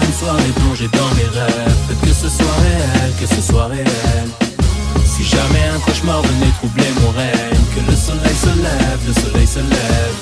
une soirée plongée dans mes rêves. Peut-être que ce soit réel, que ce soit réel. Si jamais un cauchemar venait troubler mon règne, que le soleil se lève, le soleil se lève.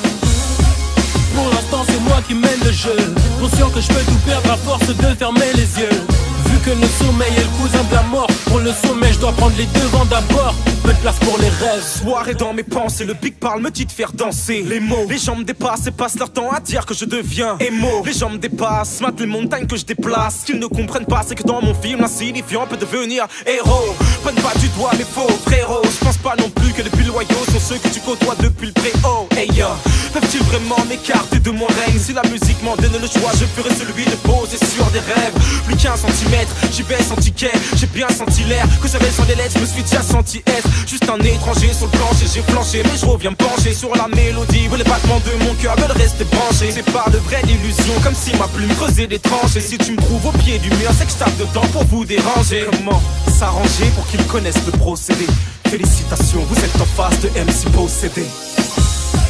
Pour l'instant c'est moi qui mène le jeu, conscient que je peux tout perdre à force de fermer les yeux. Vu que le sommeil est le cousin de la mort, pour le sommet je dois prendre les devants d'abord. Peu de place pour les rêves. Soirée dans mes pensées, le big parle me dit de faire danser. Les mots, les gens me dépassent et passent leur temps à dire que je deviens émo. Les gens me dépassent, matent les montagnes que je déplace. Ce qu'ils ne comprennent pas, c'est que dans mon film, l'insignifiant peut devenir héros. Prenne pas du doigt mes faux frérots. Je pense pas non plus que les plus loyaux sont ceux que tu côtoies depuis le préau. Hey yo, peuvent-ils vraiment m'écarter de mon règne? Si la musique m'en donne le choix, je ferai celui de poser sur des rêves. Plus qu'un centimètre, j'y baisse en ticket. J'ai bien senti l'air que j'avais sur les lettres, je me suis déjà senti être juste un étranger sur le plancher. J'ai flanché mais je reviens me pencher sur la mélodie, où les battements de mon cœur veulent rester branchés. C'est pas de vraies illusions, comme si ma plume creusait des tranchées. Si tu me trouves au pied du mur, c'est que je tape dedans pour vous déranger. Comment s'arranger pour qu'ils connaissent le procédé? Félicitations, vous êtes en face de MC possédé.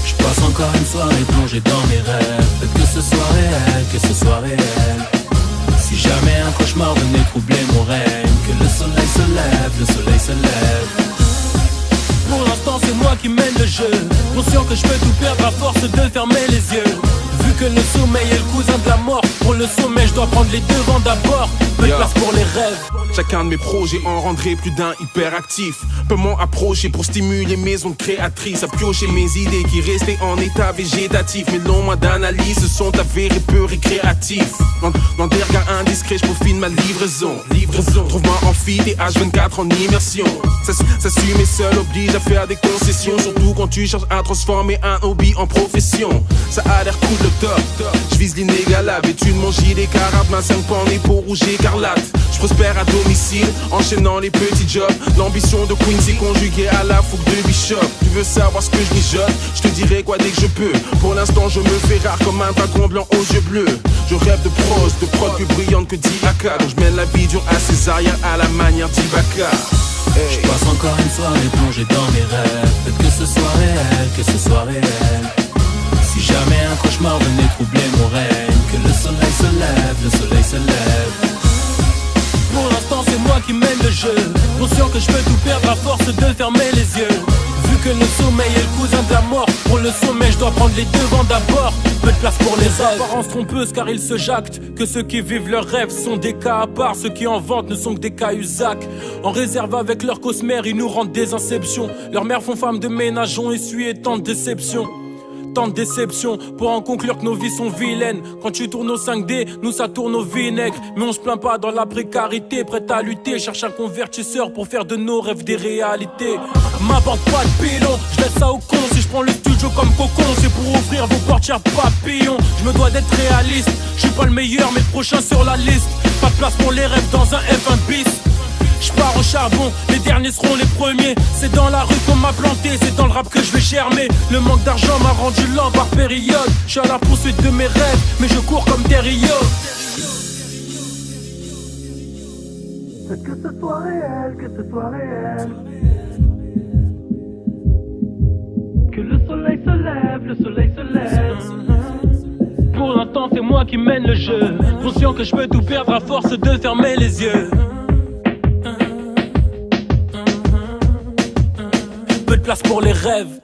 Je passe encore une soirée plongée dans mes rêves. Peut-être que ce soit réel, que ce soit réel. Si jamais un cauchemar venait troubler mon règne, que le soleil se lève, le soleil se lève. Pour l'instant c'est moi qui mène le jeu, conscient que je peux tout perdre à force de fermer les yeux. Vu que le sommeil est le cousin de la mort, pour le sommet je dois prendre les devants d'abord. Peu de place pour les rêves. Chacun de mes projets en rendrait plus d'un hyperactif. Peut m'en approcher pour stimuler mes ondes créatrices, à piocher mes idées qui restaient en état végétatif. Mais non moins d'analyse se sont avérés peu récréatifs. Dans des regards indiscrets, je peaufine ma livraison. Trouve-moi en fit et H24 en immersion. S'assumer seul oblige à faire des concessions, surtout quand tu cherches à transformer un hobby en profession. Ça a l'air cool le top, je vise l'inégalable. Étude mon gilet carabin, 5 pans pour rouge écarlate. Je prospère à domicile, enchaînant les petits jobs. L'ambition de Quincy conjuguée à la fougue de Bishop. Tu veux savoir ce que je mijote? Je te dirai quoi dès que je peux. Pour l'instant je me fais rare comme un dragon blanc aux yeux bleus. Je rêve de prose, de prod plus brillante que Diaka. Donc je mène la vie dure à Césarien à la manière d'Ibaka. Je passe encore une soirée plongée dans mes rêves. Peut-être que ce soit réel, que ce soit réel. Si jamais un cauchemar venait troubler mon règne, que le soleil se lève, le soleil se lève. Pour l'instant c'est moi qui mène le jeu, conscient que je peux tout perdre à force de fermer les yeux. Vu que le sommeil est le cousin de la mort, pour le sommet je dois prendre les devants d'abord. Peu de place pour les rêves. Apparence trompeuse car ils se jactent que ceux qui vivent leurs rêves sont des cas à part. Ceux qui en vantent ne sont que des cahuzacs. En réserve avec leur cosmère, ils nous rendent des inceptions. Leurs mères font femmes de ménage, ont essuyé tant de déceptions. Tant de déceptions pour en conclure que nos vies sont vilaines. Quand tu tournes au 5D, nous ça tourne au vinaigre. Mais on se plaint pas dans la précarité, prête à lutter. Cherche un convertisseur pour faire de nos rêves des réalités. M'apporte pas de pilon, je laisse ça au con. Si je prends le studio comme cocon, c'est pour ouvrir vos portières papillons. Je me dois d'être réaliste, je suis pas le meilleur mais le prochain sur la liste. Pas de place pour les rêves dans un F1 bis. Je pars au charbon, les derniers seront les premiers. C'est dans la rue qu'on m'a planté, c'est dans le rap que je vais germer. Le manque d'argent m'a rendu lent par période. Je suis à la poursuite de mes rêves, mais je cours comme des Rio. Que ce soit réel, que ce soit réel. Que le soleil se lève, le soleil se lève. Pour l'instant c'est moi qui mène le jeu, conscient que je peux tout perdre à force de fermer les yeux. Peu de place pour les rêves.